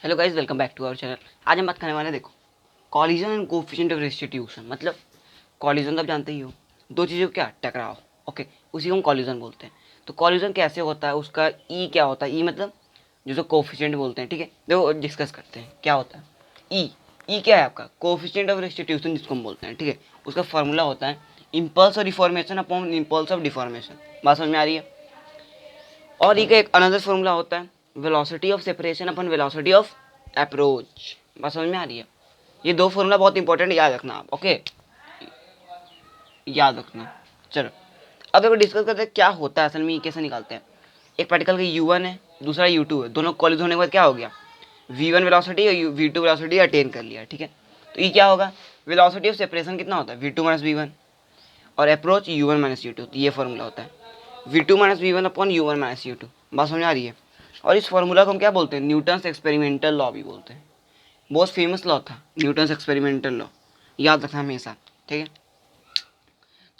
Hello guys, welcome back to our channel. आज हम बात करने वाले हैं, देखो, collision and coefficient of restitution. मतलब कॉलिजन तो आप जानते ही हो, दो चीज़ों का टकराव। ओके, उसी को हम कॉलिजन बोलते हैं। तो कॉलिजन कैसे होता है, उसका ई क्या होता है, ई मतलब जिसको कोफिशिएंट बोलते हैं। ठीक है, देखो डिस्कस करते हैं क्या होता है ई। ई क्या है आपका? कोफिशिएंट ऑफ रेस्टिट्यूशन जिसको हम बोलते हैं। ठीक है, उसका फॉर्मूला होता है इम्पल्स और reformation upon impulse of deformation. बात समझ में आ रही है? और ई का एक अनदर फॉर्मूला होता है velocity of separation upon velocity of approach. बात समझ में आ रही है? ये दो फॉर्मूला बहुत इंपॉर्टेंट, याद रखना आप। ओके, याद रखना। चलो अब देखो डिस्कस करते हैं क्या होता है असल में, ये कैसे निकालते हैं। एक पार्टिकल का U1 है, दूसरा U2 है, दोनों कॉलिज होने के बाद क्या हो गया, V1 वेलोसिटी और V2 वेलोसिटी अटेन कर लिया। ठीक है, तो ये क्या होगा, वेलोसिटी ऑफ सेपरेशन कितना होता है, V2 माइनस V1, और अप्रोच U1 माइनस U2। तो ये फॉर्मूला होता है V2 minus V1 upon U1 minus U2। बात समझ आ रही है? और इस फॉर्मूला को हम क्या बोलते हैं, न्यूटन्स एक्सपेरिमेंटल लॉ भी बोलते हैं। बहुत फेमस लॉ था न्यूटन्स एक्सपेरिमेंटल लॉ, याद रखना हमेशा। ठीक है,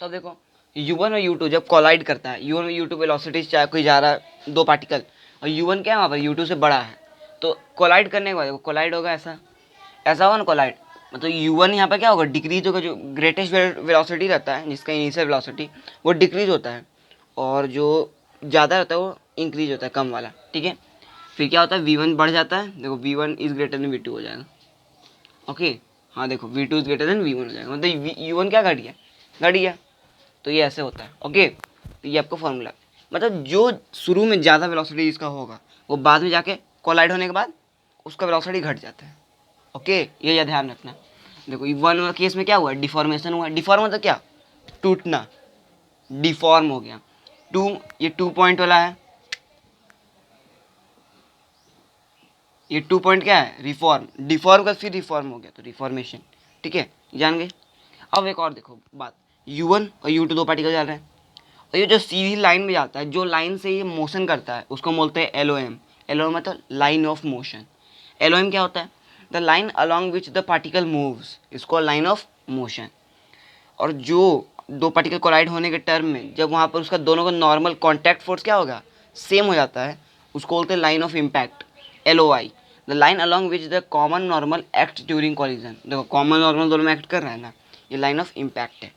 तो अब देखो U1 और U2 जब कोलाइड करता है, U1 और U2 वेलोसिटी चाहे कोई जा रहा है, दो पार्टिकल, और U1 क्या है वहाँ पर U2 से बड़ा है, तो कोलाइड करने के बाद देखो कोलाइड होगा, ऐसा ऐसा होगा ना कोलाइड। मतलब U1 यहाँ पर क्या होगा, डिक्रीज होगा। जो ग्रेटेस्ट वेलोसिटी रहता है, जिसका इनिशियल वेलोसिटी, वो डिक्रीज होता है, और जो ज़्यादा रहता है वो इंक्रीज होता है, कम वाला। ठीक है, फिर क्या होता है, V1 बढ़ जाता है। देखो V1 is greater than V2 हो जाएगा। ओके, हाँ देखो V2 is greater than V1 हो जाएगा, मतलब U1 क्या घट गया, घट गया। तो ये ऐसे होता है। ओके, तो ये आपका फॉर्मूला, मतलब जो शुरू में ज़्यादा वेलोसिटी इसका होगा, वो बाद में जाके कोलाइड होने के बाद उसका वेलोसिटी घट जाता है। ओके, ये या ध्यान रखना। देखो वन केस में क्या हुआ, डिफॉर्मेशन हुआ। डिफॉर्म मतलब क्या, टूटना, डिफॉर्म हो गया। ये 2 पॉइंट वाला है, ये 2 पॉइंट क्या है, रिफॉर्म। डिफॉर्म का फिर रिफॉर्म हो गया, तो रिफॉर्मेशन। ठीक है, जान गए। अब एक और देखो बात, U1 और U2 दो पार्टिकल जा रहे हैं, और ये जो सीधी लाइन में जाता है, जो लाइन से ये मोशन करता है, उसको बोलते हैं LOM। LOM मतलब लाइन ऑफ मोशन। LOM क्या होता है, the line along which the particle moves, इसको लाइन ऑफ मोशन। और जो दो पार्टिकल कोलाइड होने के टर्म में जब वहाँ पर उसका दोनों का नॉर्मल कॉन्टैक्ट फोर्स क्या होगा, सेम हो जाता है, उसको बोलते हैं line of impact, LOI। The line along which the common normal act during collision. देखो कॉमन नॉर्मल दोनों में एक्ट कर रहा है ना, ये लाइन ऑफ इम्पैक्ट है।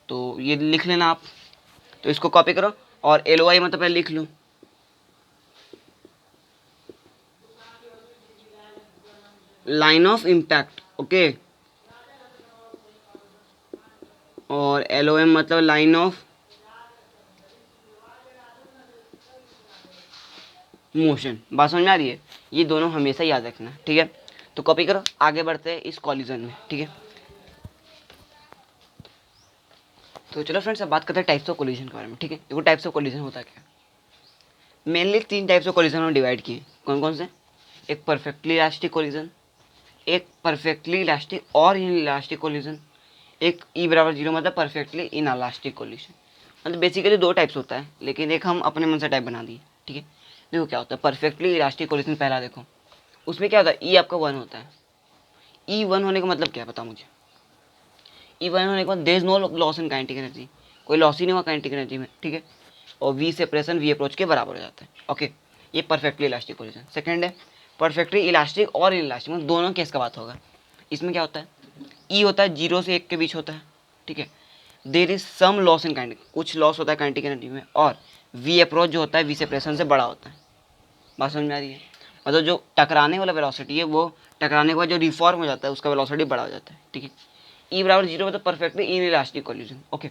तो ये लिख लेना आप, तो इसको कॉपी करो, और LOI मतलब पहले लिख लो, लाइन ऑफ इम्पैक्ट। ओके, और LOM मतलब लाइन ऑफ मोशन। बात समझ में आ रही है? ये दोनों हमेशा याद रखना। ठीक है, तो कॉपी करो, आगे बढ़ते हैं इस कॉलिजन में। ठीक है, तो चलो फ्रेंड्स अब बात करते हैं टाइप्स ऑफ कोलिजन के बारे में। ठीक है, देखो टाइप्स ऑफ कोलिजन होता है क्या, मेनली 3 टाइप्स ऑफ कोलिजन में डिवाइड किए। कौन कौन से? एक परफेक्टली इलास्टिक कोलिजन, एक परफेक्टली इलास्टिक और इन इलास्टिक कोलिजन, एक E बराबर 0 मतलब परफेक्टली इन इलास्टिक कोलिजन। मतलब बेसिकली 2 टाइप्स होता है, लेकिन एक हम अपने मन से टाइप बना दिए। ठीक है, देखो क्या होता है परफेक्टली इलास्टिक कोलिजन। पहला देखो, उसमें क्या होता है, E आपका 1 होता है। E1 होने का मतलब क्या है, बताओ मुझे। E1 होने के बाद there is no loss in kinetic energy, कोई लॉस ही नहीं हुआ काइनेटिक एनर्जी में। ठीक है, और V सेपरेशन V अप्रोच के बराबर हो जाता है। ओके, ये परफेक्टली इलास्टिक कोलिजन। सेकंड है परफेक्टली इलास्टिक और इलास्टिक, मतलब दोनों केस का बात होगा। इसमें क्या होता है, E होता है 0 से 1 के बीच होता है। ठीक है, there is some loss in kinetic, कुछ लॉस होता है काइनेटिक एनर्जी में, और V अप्रोच जो होता है V सेपरेशन से बड़ा होता है। बात समझ में आ रही है? मतलब जो टकराने वाला वेलोसिटी है, वो टकराने के बाद जो रिफॉर्म हो जाता है, उसका वेलोसिटी बड़ा हो जाता है। ठीक है, E बराबर 0 मतलब perfectly in elastic collision. Okay,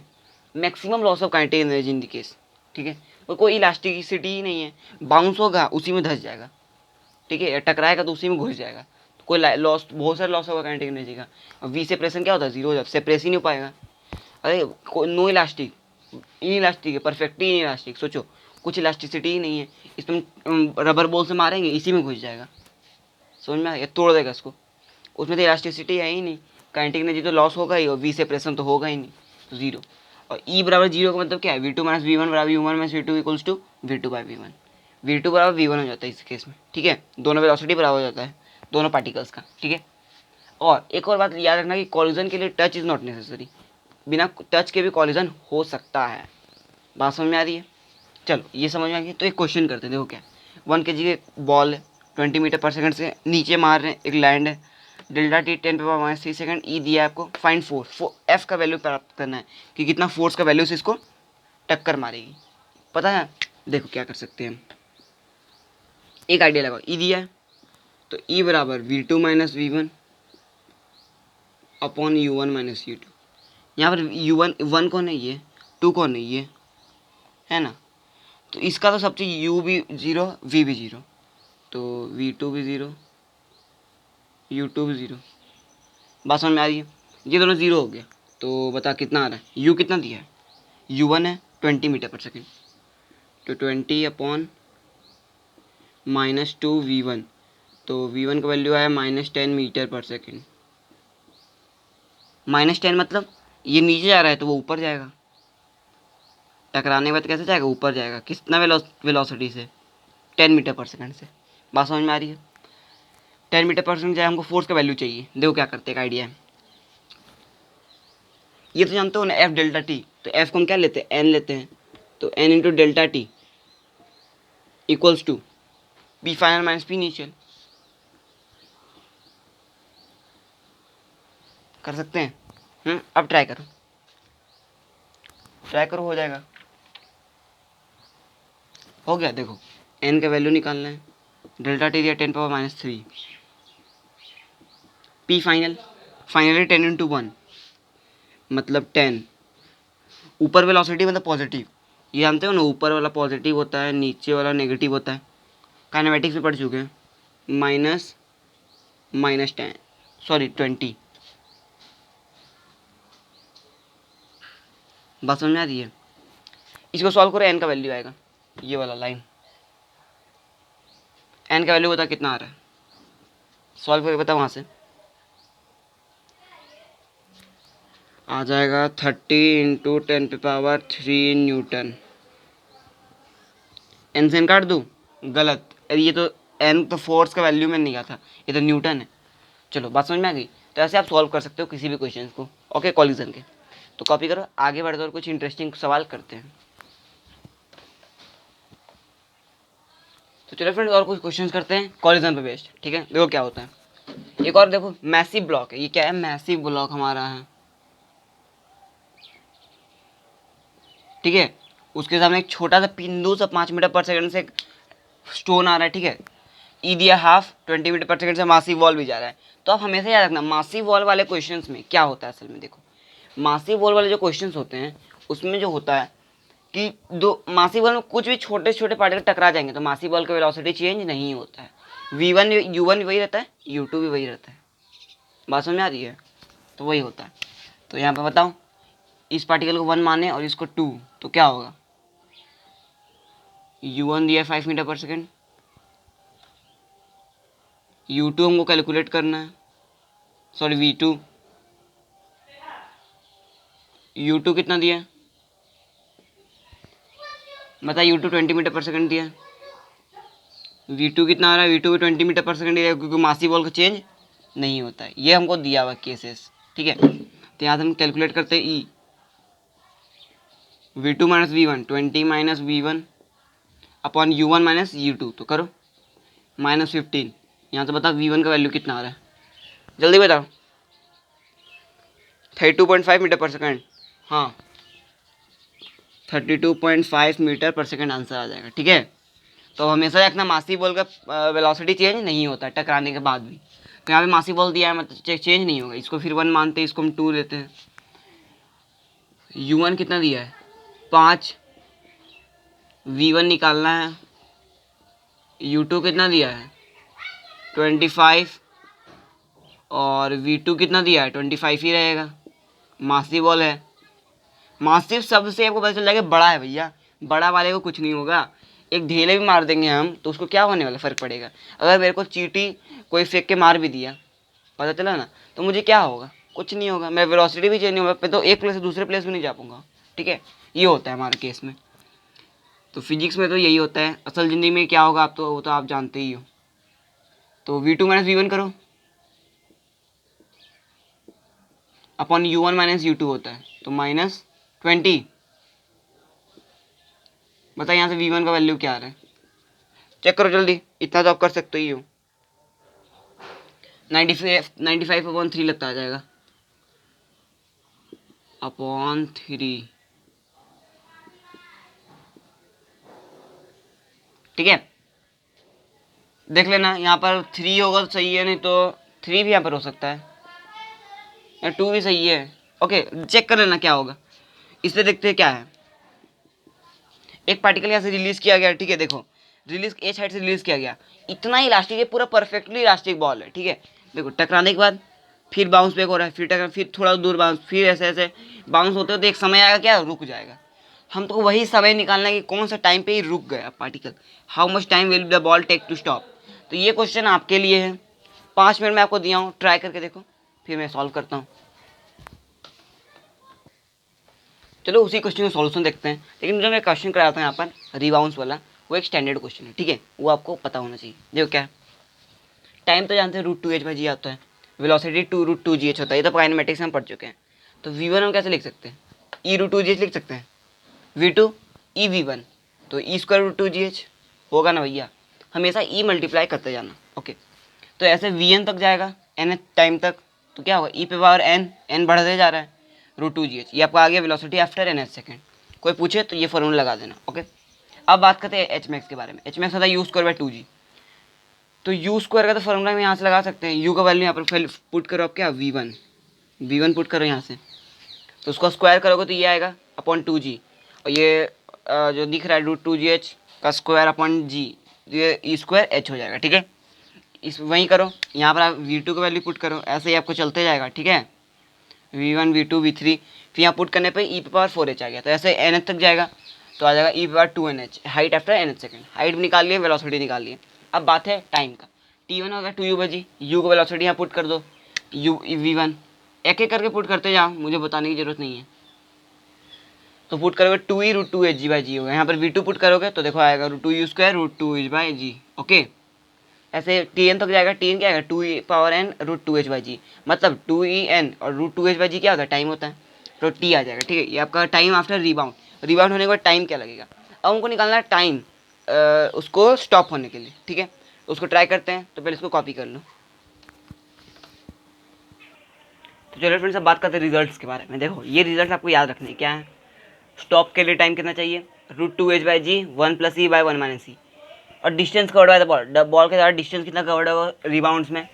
maximum loss of kinetic energy in the case. ठीक है, तो कोई इलास्टिसिटी ही नहीं है, बाउंस होगा उसी में धस जाएगा। ठीक है, टकराएगा तो उसी में घुस जाएगा, तो कोई लॉस, बहुत सारा लॉस होगा काइनेटिक एनर्जी का। और V सेपरेशन क्या होता है, 0 हो जाता है, सेपरेस ही नहीं हो पाएगा। अरे नो इलास्टिक, इन इलास्टिक है, परफेक्टली इन इलास्टिक। सोचो कुछ इलास्टिसिटी ही नहीं है, इसमें रबर बॉल से मारेंगे इसी में घुस जाएगा। समझ में आ गया? तोड़ देगा इसको, उसमें तो इलास्टिसिटी है ही नहीं, काइनेटिक एनर्जी तो लॉस होगा ही, और V सेपरेशन तो होगा ही नहीं, तो 0। और E बराबर 0 का मतलब क्या है, V2 माइनस V1 बराबर U1 minus V2 equals to V2 by V1। V2 बराबर V1 हो जाता है इस केस में। ठीक है, दोनों वेलोसिटी बराबर हो जाता है दोनों पार्टिकल्स का। ठीक है, और एक और बात याद रखना कि कॉलिजन के लिए टच इज़ नॉट नेसेसरी, बिना टच के भी कॉलिजन हो सकता है। बात समझ में आ रही है? चलो ये समझ में आ गई, तो एक क्वेश्चन करते हैं। देखो क्या, 1 kg की बॉल है, 20 मीटर पर सेकंड से नीचे मार रहे हैं, एक लैंड है, डेल्टा टी 10⁻³ सेकंड, ई दिया है आपको, फाइंड फोर्स, एफ का वैल्यू प्राप्त करना है कि कितना फोर्स का वैल्यू से इसको टक्कर मारेगी, पता है। देखो क्या कर सकते हैं हम, एक आइडिया लगाओ, ई दिया है तो ई बराबर v2 minus v1 upon u1 minus u2। यहाँ पर वन कौन है, ये 2 कौन है, ये है ना, तो इसका तो सब चीज़ u भी 0 v भी 0, तो v2 भी 0 u2 भी 0। बात समझ में आ रही है, ये दोनों 0 हो गया, तो बता कितना आ रहा है, u कितना दिया है, u1 है 20 मीटर पर सेकेंड, तो 20 अपॉन -2v1, तो v1 का वैल्यू आया -10 मीटर पर सेकेंड। -10 मतलब ये नीचे जा रहा है तो वो ऊपर जाएगा, टकराने के बाद कैसे जाएगा, ऊपर जाएगा, कितना वेलोसिटी से, 10 मीटर पर सेकेंड से। बात समझ में आ रही है, 10 मीटर पर सेकेंड जाए, हमको फोर्स का वैल्यू चाहिए। देखो क्या करते हैं, एक आइडिया है, ये तो जानते हो ना एफ डेल्टा टी, तो एफ को हम क्या लेते हैं, एन लेते हैं, तो N into delta t equals to P final minus P initial. कर सकते हैं, अब ट्राई करो, हो जाएगा, हो गया। देखो एन का वैल्यू निकालना है, डेल्टा टी दिया 10⁻³ पी फाइनल, फाइनली 10 इंटू 1 मतलब 10, ऊपर वेलोसिटी मतलब पॉजिटिव, ये जानते हो ना, ऊपर वाला पॉजिटिव होता है, नीचे वाला नेगेटिव होता है, काइनेमेटिक्स में पढ़ चुके हैं, -10 सॉरी 20। बात समझ में आ रही है, इसको सॉल्व करो, एन का वैल्यू आएगा, ये वाला लाइन, एन का वैल्यू बता कितना आ रहा है, सॉल्व करके बता, वहाँ से आ जाएगा 30 × 10⁻³ न्यूटन। एन से एन काट दूँ, गलत, अरे ये तो एन तो फोर्स का वैल्यू में नहीं गया था, ये तो न्यूटन है। चलो बात समझ में आ गई, तो ऐसे आप सॉल्व कर सकते हो किसी भी क्वेश्चन को, ओके, कॉलिजन के। तो कॉपी करो, आगे बढ़ते और कुछ इंटरेस्टिंग सवाल करते हैं। तो चलो फ्रेंड्स, और कुछ क्वेश्चन करते हैं कॉलिजन पे बेस्ड, ठीक है। देखो क्या होता है, एक और देखो, मैसिव ब्लॉक है, ये क्या है, मैसिव ब्लॉक हमारा है, ठीक है, उसके सामने एक छोटा सा बिंदु सा 5 मीटर पर सेकंड से स्टोन आ रहा है, ठीक है, ई दिया हाफ, 20 मीटर पर सेकंड से मासिव वॉल भी जा रहा है। तो आप हमेशा याद रखना, मासिव वॉल वाले क्वेश्चंस में क्या होता है, असल में देखो, मासिव वॉल वाले जो क्वेश्चंस होते हैं उसमें जो होता है कि दो मासिव बॉल में कुछ भी छोटे छोटे पार्टिकल टकरा जाएंगे तो मासिव बॉल का वेलोसिटी चेंज नहीं होता है, v1 u1 भी वही रहता है, u2 भी वही रहता है। बात समझ में आ रही है, तो वही होता है। तो यहाँ पे बताओ, इस पार्टिकल को 1 माने और इसको 2, तो क्या होगा, u1 दिया 5 मीटर पर सेकेंड, u2 हमको कैलकुलेट करना है, सॉरी u2 कितना दिया है, बता, u2 20 मीटर पर सेकेंड दिया है, v2 कितना आ रहा है, v2 भी 20 मीटर पर सेकेंड दिया है, क्योंकि मासिव बॉल का चेंज नहीं होता है, ये हमको दिया हुआ केसेस, ठीक है। तो यहाँ से हम कैलकुलेट करते हैं ई, v2 minus v1, 20 minus v1 upon u1 minus u2, तो करो -15। यहाँ से बताओ v1 का वैल्यू कितना आ रहा है, जल्दी बताओ, 32.5 मीटर पर सेकेंड, हाँ 32.5 मीटर पर सेकेंड आंसर आ जाएगा, ठीक है। तो हमेशा रखना मासी बॉल का वेलोसिटी चेंज नहीं होता है टकराने के बाद भी, तो यहाँ पे मासी बॉल दिया है मतलब चेंज नहीं होगा, इसको फिर 1 मानते हैं, इसको हम 2 लेते हैं। u1 कितना दिया है 5, v1 निकालना है, u2 कितना दिया है 25 और v2 कितना दिया है 25 ही रहेगा, मासी बॉल है, मासिव शब्द से आपको पता चल जाएगा बड़ा है भैया, बड़ा वाले को कुछ नहीं होगा, एक ढेले भी मार देंगे हम तो उसको क्या होने वाला फ़र्क पड़ेगा। अगर मेरे को चींटी कोई फेंक के मार भी दिया, पता चला ना, तो मुझे क्या होगा, कुछ नहीं होगा, मैं वेलोसिटी भी चेंज नहीं होगा, मैं तो एक प्लेस से दूसरे प्लेस भी नहीं जा पाऊंगा, ठीक है। ये होता है हमारे केस में, तो फिजिक्स में तो यही होता है, असल ज़िंदगी में क्या होगा आप तो वो तो आप जानते ही हो। तो v2 माइनस v1 करो अपॉन u1 माइनस u2 होता है, तो -20। बता यहाँ से v1 का वैल्यू क्या आ रहा है, चेक करो जल्दी, इतना तो आप कर सकते ही हो। 95/3 लगता आ जाएगा अपॉन 3, ठीक है। देख लेना यहाँ पर 3 होगा तो सही है, नहीं तो 3 भी यहाँ पर हो सकता है, या 2 भी सही है। ओके, चेक कर लेना क्या होगा। इससे देखते हैं क्या है। एक पार्टिकल यहाँ से रिलीज किया गया, ठीक है। देखो रिलीज ए साइड से रिलीज किया गया, इतना ही इलास्टिक है, पूरा परफेक्टली इलास्टिक बॉल है, ठीक है। देखो टकराने के बाद फिर बाउंस बैक हो रहा है, फिर टकरा, फिर थोड़ा दूर बाउंस, फिर ऐसे ऐसे बाउंस होते होते एक समय आएगा क्या, रुक जाएगा। हम तो वही समय निकालना है कि कौन सा टाइम पे ही रुक गया particle, how much time will the ball take to stop. तो ये क्वेश्चन आपके लिए है, 5 मिनट में आपको दिया हूँ, ट्राई करके देखो, फिर मैं सॉल्व करता हूँ। चलो उसी क्वेश्चन का सॉल्यूशन देखते हैं। लेकिन जो मैं क्वेश्चन कराता हूँ यहाँ पर रिबाउंस वाला, वो एक स्टैंडर्ड क्वेश्चन है, ठीक है, वो आपको पता होना चाहिए। देखो क्या है, टाइम तो जानते हैं √2h/g आता है, वेलोसिटी 2√2gh होता है, ये तो काइनेमेटिक्स में हम पढ़ चुके हैं। तो v1 हम कैसे लिख सकते हैं, e√2gh लिख सकते हैं, v2 e(v1), तो e²√2gh होगा ना भैया, हमेशा e मल्टीप्लाई करते जाना। ओके, तो ऐसे vn तक जाएगा n टाइम तक, तो क्या होगा e⁴n बढ़ते जा रहा है √2gh, ये आपका आ गया वेलोसिटी आफ्टर n सेकेंड। कोई पूछे तो ये फॉर्मूला लगा देना। ओके, अब बात करते हैं एच मैक्स के बारे में। एच मैक्स होता है u²/2g, तो u² का तो फॉर्मूला हम यहाँ से लगा सकते हैं। u का वैल्यू यहाँ पर पुट करो आप, क्या v1 पुट करो यहाँ से, तो उसको स्क्वायर करोगे तो ये आएगा अपॉन 2g, और ये जो दिख रहा है √2gh का स्क्वायर अपॉन g, ये e²h हो जाएगा, ठीक है। इस वहीं करो, यहाँ पर आप v2 का वैल्यू पुट करो, ऐसे ही आपको चलते जाएगा, ठीक है। v1 v2 v3, फिर यहाँ पुट करने पे e⁴h आ गया, तो ऐसे n तक जाएगा, तो आ जाएगा e⁴2nh, height after n second. Height भी निकाल लिए, वेलोसिटी निकाल लिए। अब बात है टाइम का, t1 होगा 2u/g, u को वेलोसिटी यहाँ पुट कर दो, u v1, एक एक करके पुट करते जाओ, मुझे बताने की जरूरत नहीं है। तो पुट करोगे 2e√2hg/g होगा, यहाँ पर v2 पुट करोगे तो देखो आएगा √2u²√2h/g। ओके, ऐसे tn तक जाएगा, tn क्या आएगा 2e⁴n√2h/g, मतलब 2en और √2h/g क्या होता है, टाइम होता है, तो t आ जाएगा, ठीक है। ये आपका टाइम आफ्टर रिबाउंड होने के बाद टाइम क्या लगेगा। अब हमको निकालना है टाइम उसको स्टॉप होने के लिए, ठीक है। उसको ट्राई करते हैं, तो पहले इसको कॉपी कर लो। तो चलो फ्रेंड्स, अब बात करते हैं रिजल्ट्स के बारे में। देखो ये रिजल्ट आपको याद रखने क्या है। स्टॉप के लिए टाइम कितना चाहिए, √2h/g 1 + e/1 - e, और distance covered by the ball के साथ डिस्टेंस कितना कवर्ड होगा रिबाउंड्स में,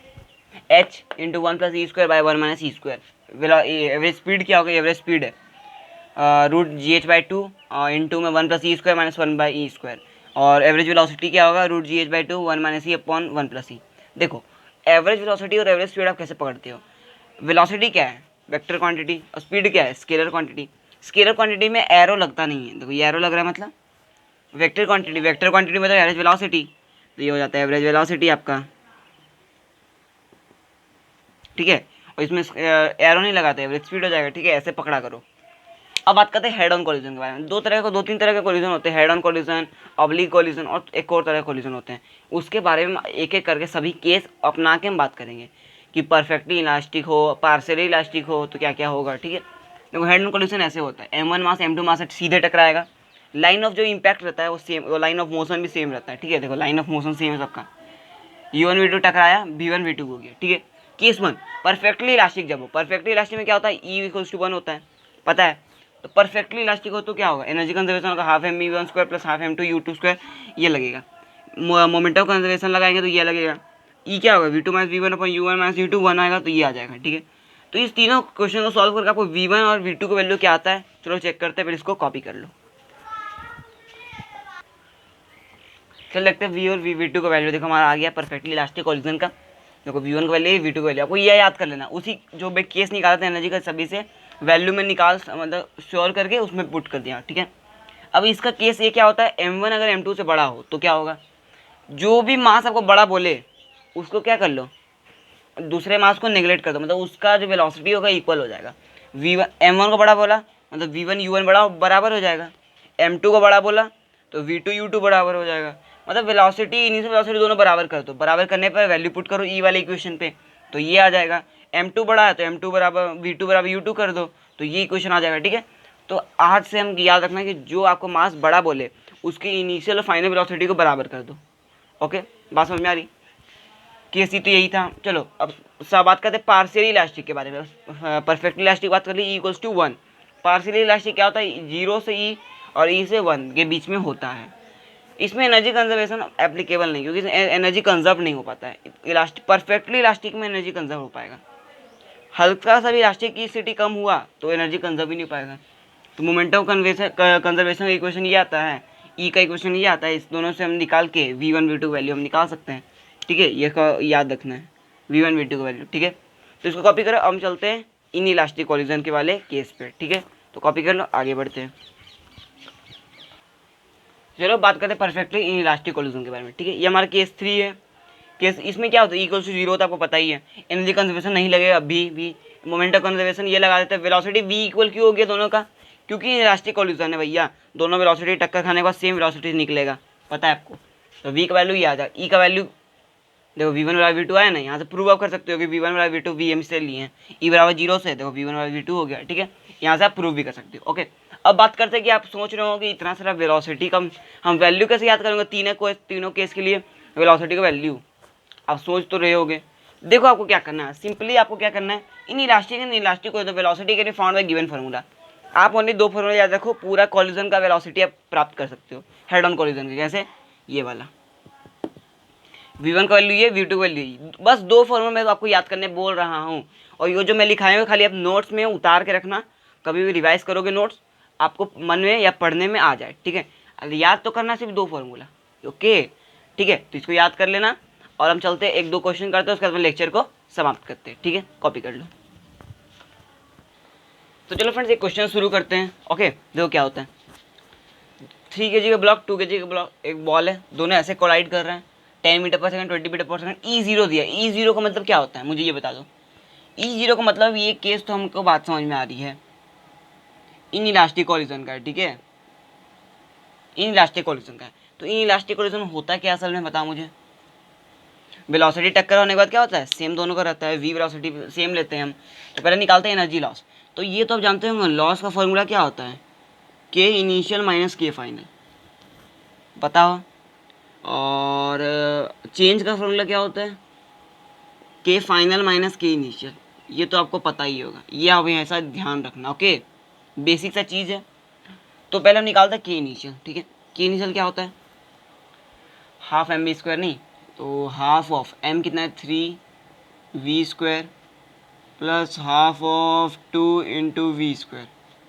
h × 1 + e²/1 - e²। Average speed क्या होगा, एवरेज स्पीड है √gh/2 इंटू में 1 + e² - 1/e², और एवरेज वेलोसिटी क्या होगा √gh/2 1 - e अपॉन 1 + e। देखो एवरेज वेलोसिटी और एवरेज स्पीड आप कैसे पकड़ते हो। वेलोसिटी क्या है, वेक्टर क्वांटिटी, और स्पीड क्या है, स्केलर क्वांटिटी। स्केलर क्वांटिटी में एरो लगता नहीं है, देखो ये एरो लग रहा है मतलब वेक्टर क्वांटिटी मतलब एवरेज वेलोसिटी, तो ये हो जाता है एवरेज वेलोसिटी आपका, ठीक है। और इसमें एरो नहीं लगाते, एवरेज स्पीड हो जाएगा, ठीक है। ऐसे पकड़ा करो। अब बात करते हैं हेड ऑन कोलिजन के बारे में। दो तीन तरह के कोलिजन होते हैं, head on collision, oblique collision, और एक और तरह के कोलिजन होते हैं। उसके बारे में एक एक करके सभी केस अपना के हम बात करेंगे कि परफेक्टली इलास्टिक हो, पार्शियली इलास्टिक हो, तो क्या क्या होगा, ठीक है। देखो हेड ऑन कोलिजन ऐसे होता है, m1 मास m2 मास से सीधे टकराएगा, लाइन ऑफ जो इम्पैक्ट रहता है वो सेम, वो लाइन ऑफ मोशन भी सेम रहता है, ठीक है। देखो लाइन ऑफ मोशन सेम है सबका, u1 v2 टकराया, v1 v2 हो गया, ठीक है। केस 1 परफेक्टली इलास्टिक जब हो, परफेक्टली इलास्टिक में क्या होता है, E = 1 होता है, पता है। तो परफेक्टली इलास्टिक हो तो क्या होगा, एनर्जी कंजर्वेशन होगा ½ mv1² + ½ m2u2², ये लगेगा। मोमेंटम कंजर्वेशन लगाएंगे तो ये लगेगा। ई क्या होगा, v2 - v1 upon u1 - u2 1 आएगा, तो ये आ जाएगा, ठीक है। तो इस तीनों क्वेश्चन को सॉल्व करके आपको v1 और v2 का वैल्यू क्या आता है, चलो चेक करते हैं, फिर इसको कॉपी कर लो। चल देखते हैं v और v2 का वैल्यू। देखो हमारा आ गया परफेक्टली इलास्टिक कोलिजन का। देखो v1 का वैल्यू, v2 का वैल्यू, आपको ये याद कर लेना। उसी जो मैं केस निकाला था एनर्जी का, सभी से वैल्यू में निकाल, मतलब श्योर करके उसमें पुट कर दिया, ठीक है। अब इसका केस ये क्या होता है, m1 अगर m2 से बड़ा हो तो क्या होगा, जो भी मास आपको बड़ा बोले उसको क्या कर लो, दूसरे मास को नेगलेक्ट कर दो, मतलब उसका जो वेलोसिटी होगा इक्वल हो जाएगा। v1 m1 को बड़ा बोला मतलब v1 u1 बराबर हो जाएगा, m2 को बड़ा बोला तो v2 u2 बराबर हो जाएगा। मतलब वेलोसिटी, इनिशियल वेलोसिटी दोनों बराबर कर दो, बराबर करने पर वैल्यू पुट करो ई वाले इक्वेशन पे, तो ये आ जाएगा। m2 बड़ा है तो m2 बराबर v2 बराबर u2 कर दो, तो ये इक्वेशन आ जाएगा, ठीक है। तो आज से हम याद रखना कि जो आपको मास बड़ा बोले उसकी इनिशियल और फाइनल वेलोसिटी को बराबर कर दो। ओके। बात समझ में आ रही? केस सी तो यही था। चलो अब सब बात करते हैं पार्शियली इलास्टिक के बारे में। परफेक्टली इलास्टिक बात कर ली, E equals to 1। Partially elastic क्या होता है? 0 से ई और ई से 1 के बीच में होता है। इसमें एनर्जी कंजर्वेशन एप्लीकेबल नहीं, क्योंकि एनर्जी कंजर्व नहीं हो पाता है। इलास्टिक, परफेक्टली इलास्टिक में एनर्जी कंजर्व हो पाएगा। हल्का सा भी इलास्टिक की स्थिति कम हुआ तो एनर्जी कंजर्व ही नहीं पाएगा। तो मोमेंटम कंजर्वेशन का इक्वेशन ये आता है, ई का इक्वेशन ये आता है। इस दोनों से हम निकाल के v1 v2 वैल्यू हम निकाल सकते हैं, ठीक है। ये का याद रखना है, v1 v2 का वैल्यू, ठीक है। तो इसको कॉपी करो, हम चलते हैं इन इलास्टिक कॉलिजन के वाले केस पे, ठीक है। तो कॉपी कर लो, आगे बढ़ते हैं। चलो बात करते हैं परफेक्टली इन इलास्टिक कॉलिजन के बारे में, ठीक है। ये हमारा केस 3 है। केस इसमें क्या होता है? इक्वल टू 0 होता है, आपको पता ही है। एनर्जी कंजर्वेशन नहीं लगेगा, भी मोमेंटम कंजर्वेशन ये लगा देते हैं। वेलोसिटी v इक्वल क्यों हो गया दोनों का? क्योंकि इलास्टिक कॉलिजन है भैया, दोनों वेलोसिटी टक्कर खाने के बाद सेम वेलोसिटी निकलेगा, पता है आपको। तो v का वैल्यू ये आ जाए, ई का वैल्यू देखो v1 बराबर v2 आया ना, यहाँ से प्रूव आप कर सकते हो कि v1 बराबर v2 vm से लिए हैं। ई बराबर 0 से देखो v1 बराबर v2 हो गया, ठीक है। यहाँ से आप प्रूव भी कर सकते हो, ओके। अब बात करते हैं कि आप सोच रहे हो कि इतना सारा वेलोसिटी का हम वैल्यू कैसे याद करेंगे तीनों केस के लिए वेलोसिटी का वैल्यू। आप सोच तो रहे होगे। देखो आपको क्या करना है, सिंपली आपको क्या करना है, इन इलास्टिक को वेलोसिटी के फाउंड बाय गिवन फार्मूला। आप ओनली 2 फार्मूला याद रखो, पूरा कॉलिजन का वेलोसिटी आप प्राप्त कर सकते हो हेड ऑन कॉलिजन के। कैसे? ये वाला v1 का वैल्यू ये, v2 का वैल्यू ये, बस 2 फार्मूला मैं आपको याद करने बोल रहा हूँ। और ये जो मैं लिखाए हुए खाली आप नोट्स में उतार के रखना, कभी भी रिवाइज करोगे नोट्स आपको मन में या पढ़ने में आ जाए, ठीक है। याद तो करना सिर्फ 2 फार्मूला, ओके, ठीक है। तो इसको याद कर लेना और हम चलते हैं 1-2 क्वेश्चन करते हैं, उसके बाद लेक्चर को समाप्त करते हैं, ठीक है। कॉपी कर लो। तो चलो फ्रेंड्स एक क्वेश्चन शुरू करते हैं, ओके। देखो क्या होता है, 3 kg का ब्लॉक, 2 kg का ब्लॉक, एक बॉल है, दोनों ऐसे कोलाइड कर रहे हैं, 10 मीटर पर सेकंड, 20 मीटर पर सेकंड। E0 दिया। E0 का मतलब क्या होता है मुझे ये बता दो। E0 का मतलब ये केस तो हमको बात समझ में आ रही है, इन इलास्टिक कॉलिजन का है, ठीक है। इन इलास्टिक कॉलिजन का है। तो इन इलास्टिक कॉलिजन होता क्या असल में, बता मुझे। वेलोसिटी टक्कर होने के बाद क्या होता है? सेम दोनों का रहता है, v वेलोसिटी सेम लेते हैं हम। तो पहले निकालते हैं एनर्जी लॉस। तो ये तो आप जानते होंगे, लॉस का फॉर्मूला क्या होता है? के इनिशियल माइनस के फाइनल, बताओ। और चेंज का फॉर्मूला क्या होता है? के फाइनल माइनस के इनिशियल। ये तो आपको पता ही होगा, ये आप ऐसा ध्यान रखना, ओके। बेसिक सा चीज़ है। तो पहले हम निकालते हैं के इनिशियल, ठीक है। के इनिशियल क्या होता है? हाफ एम बी स्क्वायर, नहीं तो हाफ ऑफ एम कितना है? 3v² plus half of 2 into v²।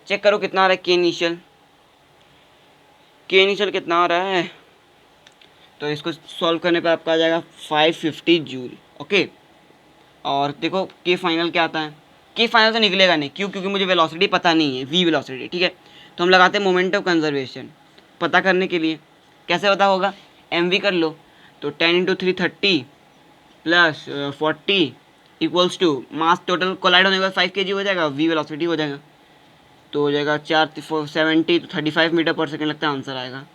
Check करो कितना आ रहा है के इनिशियल। के इनिशियल कितना आ रहा है? तो इसको सॉल्व करने पर आपका आ जाएगा 550 जूल, ओके। और देखो के फाइनल क्या आता है? के फाइनल तो निकलेगा नहीं, क्यों? क्योंकि मुझे वेलोसिटी पता नहीं है, v वेलोसिटी, ठीक है। तो हम लगाते हैं मोमेंटम कंजर्वेशन पता करने के लिए। कैसे पता होगा? mv कर लो, तो 10 into 3 30 plus 40 equals to mass total collide होने के बाद 5 kg हो जाएगा, v वेलोसिटी हो जाएगा। तो हो जाएगा 4 70 तो 35 मीटर पर सेकेंड लगता है आंसर आएगा।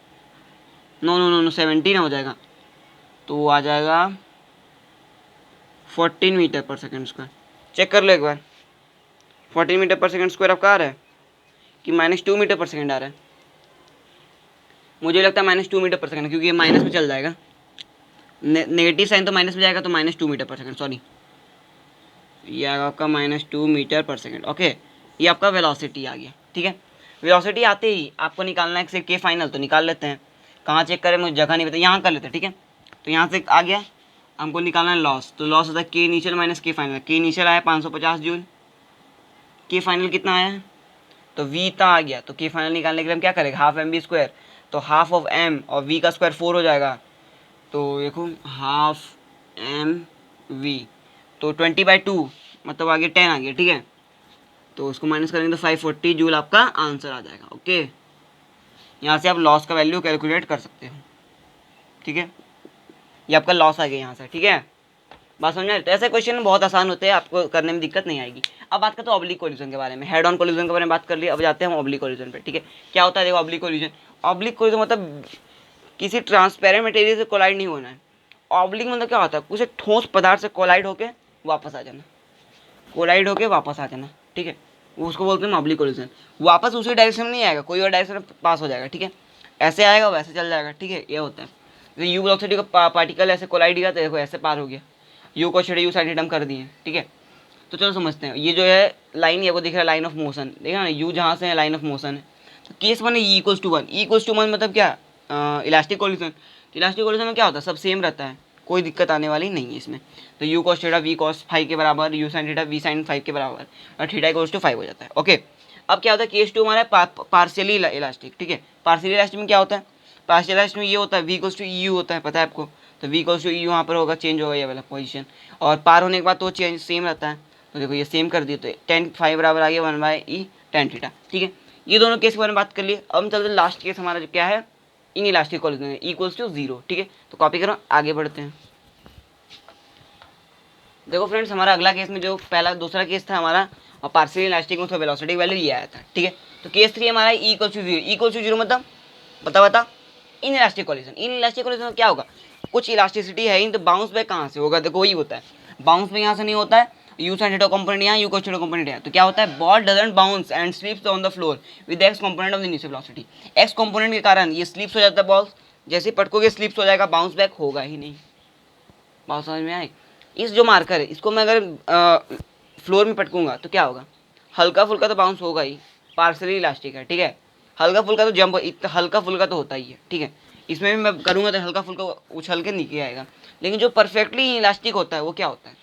नो 70 ना हो जाएगा, तो आ जाएगा 14 मीटर पर सेकेंड स्क्वायर। चेक कर लो एक बार, 14 मीटर पर सेकेंड स्क्वायर आपका आ रहा है कि -2 मीटर पर सेकेंड आ रहा है? मुझे लगता है -2 मीटर पर सेकेंड, क्योंकि ये माइनस में चल जाएगा, नेगेटिव साइन तो माइनस में जाएगा, तो -2 मीटर पर सेकेंड, सॉरी ये आएगा आपका -2 मीटर पर सेकेंड, ओके। ये आपका वेलोसिटी आ गया, ठीक है। वेलोसिटी आते ही आपको निकालना है सिर्फ के फाइनल, तो निकाल लेते हैं। कहाँ चेक करें, मुझे जगह नहीं पता, यहाँ कर लेते हैं, ठीक है। तो यहाँ से आ गया, हमको निकालना है लॉस। तो लॉस होता है के इनिशियल माइनस के फाइनल। के इनिशियल आया 550 जूल, के फाइनल कितना आया है? तो v इतना आ गया। तो के फाइनल निकालने के लिए हम क्या करेंगे? हाफ एम बी स्क्वायर, तो हाफ ऑफ m और v का स्क्वायर 4 हो जाएगा। तो देखो हाफ एम v, तो 20/2 मतलब आगे 10 आ गया, ठीक है। तो उसको माइनस करेंगे तो 540 जूल आपका आंसर आ जाएगा, ओके। यहाँ से आप लॉस का वैल्यू कैलकुलेट कर सकते हो, ठीक है। ये आपका लॉस आ गया यहाँ से, ठीक है। बात समझ में? तो ऐसे क्वेश्चन बहुत आसान होते हैं, आपको करने में दिक्कत नहीं आएगी। अब बात करते हैं ऑब्लिक कोलिजन के बारे में। हेड ऑन कोलिजन के बारे में बात कर लिया, अब जाते हैं हम ऑब्लिक कोलिजन पे, ठीक है। क्या होता है देखो ऑब्लिक कोलिजन? ऑब्लिक कोलिजन मतलब किसी ट्रांसपेरेंट मटेरियल से कोलाइड नहीं होना है। ऑब्लिक मतलब क्या होता है? कुछ ठोस पदार्थ से कोलाइड होके वापस आ जाना, कोलाइड होके वापस आ जाना, ठीक है। वो उसको बोलते हैं ऑब्लिक कोलिजन। वापस उसी डायरेक्शन में नहीं आएगा, कोई और डायरेक्शन में पास हो जाएगा, ठीक है। ऐसे आएगा वैसे चल जाएगा, ठीक है, ये होता है। जैसे यू वेलोसिटी का पार्टिकल ऐसे कोलाइड किया तो देखो ऐसे पार हो गया, यू को छोड़े यू साइन थीटा हम कर दिए, ठीक है। तो चलो समझते हैं, ये जो है लाइन, ये वो दिख रहा है लाइन ऑफ मोशन, देखा ना, यू जहाँ से है लाइन ऑफ मोशन है। तो केस वन है E equals to one, E equals to one मतलब क्या, इलास्टिक कोलिजन। तो इलास्टिक कोलिजन में क्या होता है, सब सेम रहता है, कोई दिक्कत आने वाली नहीं है इसमें। तो u cos theta v cos phi के बराबर, u sine theta v sine phi के बराबर, और थीटा इक्वल्स टू फाइव हो जाता है। ओके, अब क्या होता है, केस टू हमारा पार्शियली इलास्टिक, ठीक है। पार्शियली इलास्टिक में क्या होता है, पार्शियल इलास्टिक में ये होता है वी इक्वल्स टू यू होता है, पता है आपको। तो वी इक्वल्स टू यू यहाँ पर होगा, चेंज होगा ये वाला पोजीशन, और पार होने के बाद तो चेंज सेम रहता है। तो देखो ये सेम कर दिए, तो टेन फाइव बराबर आ गया one by E tan theta, ठीक है। ये दोनों केस के बारे में बात कर लिए। अब हम चलते हैं लास्ट केस हमारा जो क्या है, inelastic collision equals to zero, ठीक है। तो कॉपी करो, आगे बढ़ते हैं। देखो फ्रेंड्स, हमारा अगला केस में जो पहला दूसरा केस था हमारा, और पार्शियल इलास्टिक में उसका वेलोसिटी वैल्यू ये आया था, ठीक है। तो केस थ्री हमारा E equals to zero, E equals to zero मतलब बता inelastic collision. Inelastic collision में क्या होगा, कुछ इलास्टिसिटी है इन, तो बाउंस बैक कहाँ से होगा, देखो वही होता है, बाउंस बैक यहाँ से नहीं होता है, यू साइन थीटा कंपोनेंट यहाँ, यू कोस थीटा कंपोनेंट यहाँ। तो क्या होता है, ball doesn't bounce and slips on the floor with x component of the initial velocity. X component के कारण ये स्लिप्स हो जाता है बॉल, जैसे पटकोगे स्लिप्स हो जाएगा, बाउंस बैक होगा ही नहीं। बात समझ में आए। इस जो मार्कर है इसको मैं अगर फ्लोर में पटकूंगा तो क्या होगा, हल्का फुल्का तो बाउंस होगा ही, पार्सली इलास्टिक है, ठीक है। हल्का फुल्का तो जंप, इतना हल्का फुल्का तो होता ही है, ठीक है। इसमें भी मैं करूँगा तो हल्का फुल्का उछल के नीचे आएगा, लेकिन जो परफेक्टली इलास्टिक होता है वो क्या होता है,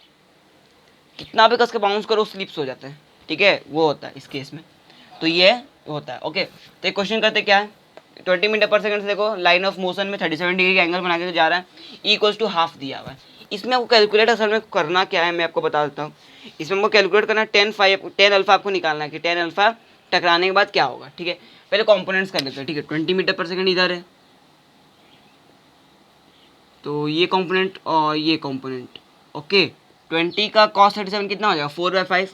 कितना भी कस के बाउंस करो स्लिप्स हो जाते हैं, ठीक है, वो होता है इस केस में। तो ये होता है। ओके, तो एक क्वेश्चन करते क्या है, 20 मीटर पर सेकंड से देखो लाइन ऑफ मोशन में 37 डिग्री का एंगल बना के जा रहा है, इक्वल्स टू हाफ दिया हुआ है। इसमें आपको कैलकुलेट असल में करना क्या है, मैं आपको बता देता हूँ। इसमें हमको कैलकुलेट करना है 10 अल्फा आपको निकालना है कि 10 अल्फा टकराने के बाद क्या होगा, ठीक है। पहले कॉम्पोनेंट्स कर लेते हैं, ठीक है। 20 मीटर पर सेकंड इधर है, तो ये कॉम्पोनेंट और ये कॉम्पोनेंट, ओके। 20 का कॉस 37 कितना हो जाएगा, 4/5,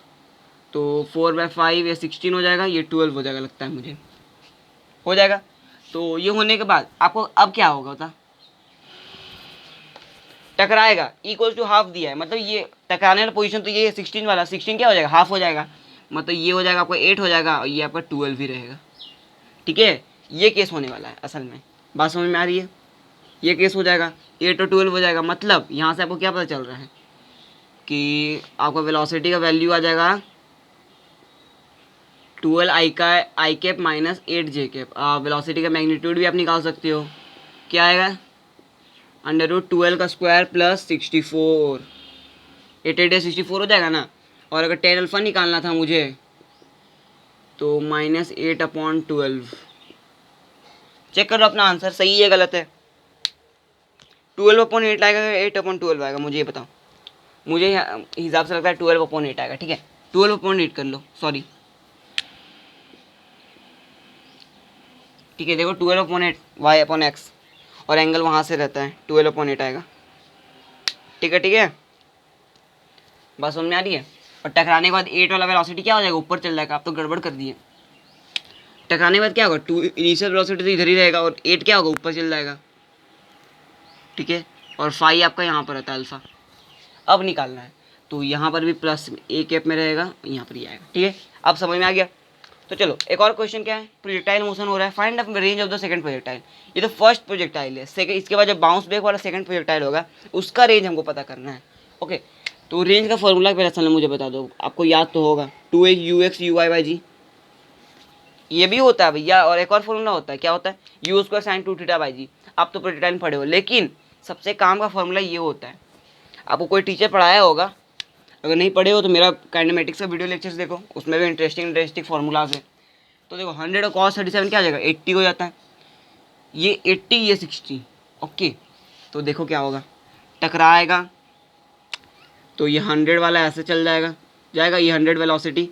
तो 4/5 ये 16 हो जाएगा, ये 12 हो जाएगा, लगता है मुझे हो जाएगा। तो ये होने के बाद आपको अब क्या होगा बता, टकराएगा, इक्वल्स टू हाफ दिया है, मतलब ये टकराने वाला पोजीशन तो ये 16 वाला, 16 क्या हो जाएगा, हाफ हो जाएगा, मतलब ये हो जाएगा आपका 8 हो जाएगा, और ये आपका 12 ही रहेगा, ठीक है। ये केस होने वाला है असल में, बात समझ में आ रही है। ये केस हो जाएगा, 8 और 12 हो जाएगा, मतलब यहाँ से आपको क्या पता चल रहा है कि आपका वेलोसिटी का वैल्यू आ जाएगा 12 आई कैप माइनस 8 जे कैप। वेलोसिटी का मैग्नीट्यूड भी आप निकाल सकते हो, क्या आएगा, √12 का स्क्वायर प्लस 64, 8 64 हो जाएगा ना। और अगर 10 अल्फा निकालना था मुझे तो -8/12। चेक करो अपना आंसर सही है गलत है, 12/8 आएगा, 8/12 आएगा, मुझे ये बताओ। मुझे हिसाब से लगता है 12/8 आएगा, ठीक है। 12/8 कर लो, सॉरी, ठीक है। देखो 12/8 y/x, और एंगल वहाँ से रहता है, 12/8 आएगा, ठीक है, ठीक है। बस समझ में आ रही है। और टकराने के बाद 8 वाला वेलोसिटी क्या हो जाएगा, ऊपर चल जाएगा, आप तो गड़बड़ कर दिए। टकराने के बाद क्या होगा, 2 इनिशियल वेलोसिटी तो इधर ही रहेगा, और 8 क्या होगा, ऊपर चल जाएगा, ठीक है। और 5 आपका यहाँ पर रहता है अल्फा, अब निकालना है, तो यहाँ पर भी प्लस ए कैप में रहेगा, यहाँ पर ही आएगा, ठीक है। अब समझ में आ गया। तो चलो एक और क्वेश्चन क्या है, प्रोजेक्टाइल मोशन हो रहा है, find the range of the second projectile. ये तो फर्स्ट प्रोजेक्टाइल है, सेकंड, इसके बाद जब बाउंस बैक वाला सेकंड प्रोजेक्टाइल होगा उसका रेंज हमको पता करना है। ओके, तो रेंज का फॉर्मूला पहले असल में मुझे बता दो, आपको याद तो होगा, 2AUX/UY/G, ये भी होता है भैया। और एक और फॉर्मूला होता है, क्या होता है, U² sin 2θ/g। आप तो प्रोजेक्टाइल पढ़े हो, लेकिन सबसे काम का फॉर्मूला ये होता है, आपको कोई टीचर पढ़ाया होगा, अगर नहीं पढ़े हो तो मेरा काइनेमेटिक्स का वीडियो लेक्चर्स देखो, उसमें भी इंटरेस्टिंग फार्मूलाज है। तो देखो 100 और cos 37 क्या हो जाएगा, 80 हो जाता है, ये 80 ये 60, ओके। तो देखो क्या होगा, टकराएगा तो ये 100 वाला ऐसे चल जाएगा ये 100 वेलोसिटी,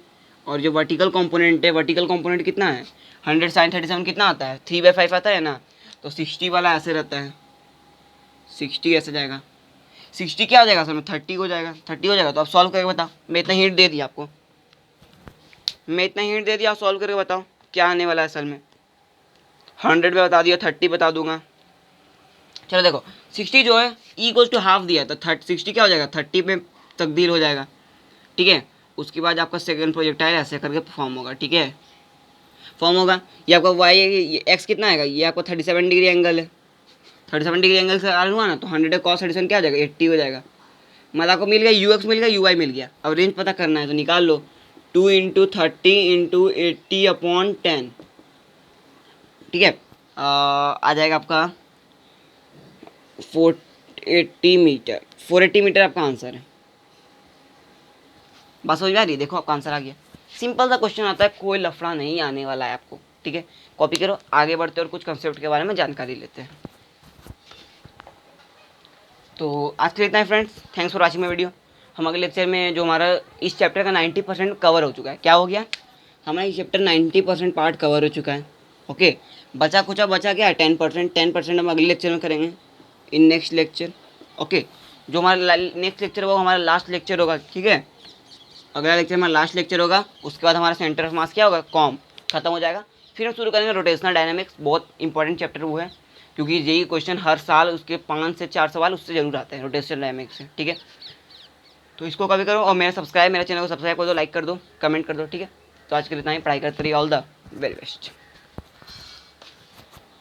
और जो वर्टिकल कंपोनेंट है, वर्टिकल कंपोनेंट कितना है, 100 sin 37 कितना आता है, 3/5 आता है ना। तो 60 वाला ऐसे रहता है, 60 ऐसे जाएगा, 60 क्या हो जाएगा असल में, 30 हो जाएगा, 30 हो जाएगा। तो आप सॉल्व करके बताओ, मैं इतना हिंट दे दिया आपको, मैं इतना हिंट दे दिया, आप सॉल्व करके बताओ क्या आने वाला है असल में। 100 में बता दिया, 30 बता दूंगा। चलो देखो 60 जो है इक्वल्स टू हाफ दिया, तो 60 क्या हो जाएगा, 30 में तब्दील हो जाएगा, ठीक है। उसके बाद आपका सेकंड प्रोजेक्टाइल ऐसे करके फॉर्म होगा, ठीक है, फॉर्म होगा। ये आपका वाई एक्स कितना आएगा, ये आपका 37 डिग्री एंगल है, 37 डिग्री एंगल से आर हुआ ना, तो 100 कॉस 37 क्या हो जाएगा, 80 हो जाएगा। मतलब आपको मिल गया यूएक्स मिल गया, यूवाई मिल गया। अब रेंज पता करना है तो निकाल लो, 2 × 30 × 80/10, ठीक है। आ जाएगा आपका 480 मीटर, 480 मीटर आपका आंसर है। बस हो जा रही, देखो आपका आंसर आ गया। सिंपल सा क्वेश्चन आता है, कोई लफड़ा नहीं आने वाला है आपको, ठीक है। कॉपी करो, आगे बढ़ते और कुछ कंसेप्ट के बारे में जानकारी लेते हैं। तो आज के लिए इतना है friends, thanks for watching my video. हम अगले लेक्चर में जो हमारा इस चैप्टर का 90% कवर हो चुका है, क्या हो गया, हमारा इस चैप्टर 90% पार्ट कवर हो चुका है। ओके, बचा क्या है, 10% हम अगले लेक्चर में करेंगे, इन नेक्स्ट लेक्चर। ओके, जो हमारा नेक्स्ट लेक्चर होगा, हमारा लास्ट लेक्चर होगा, ठीक है। अगला लेक्चर हमारा लास्ट लेक्चर होगा, उसके बाद हमारा सेंटर ऑफ मास क्या होगा, कॉम, खत्म हो जाएगा। फिर हम शुरू करेंगे रोटेशनल डायनामिक्स, बहुत इंपॉर्टेंट चैप्टर वो है, क्योंकि यही क्वेश्चन हर साल उसके 5 से 4 सवाल उससे जरूर आते हैं रोटेशनल डायनामिक्स से, ठीक है। तो इसको कभी करो, और मेरे चैनल को सब्सक्राइब कर दो, लाइक कर दो, कमेंट कर दो, ठीक है। तो आज के लिए इतना ही, पढ़ाई करते रहिए, ऑल द वेरी बेस्ट।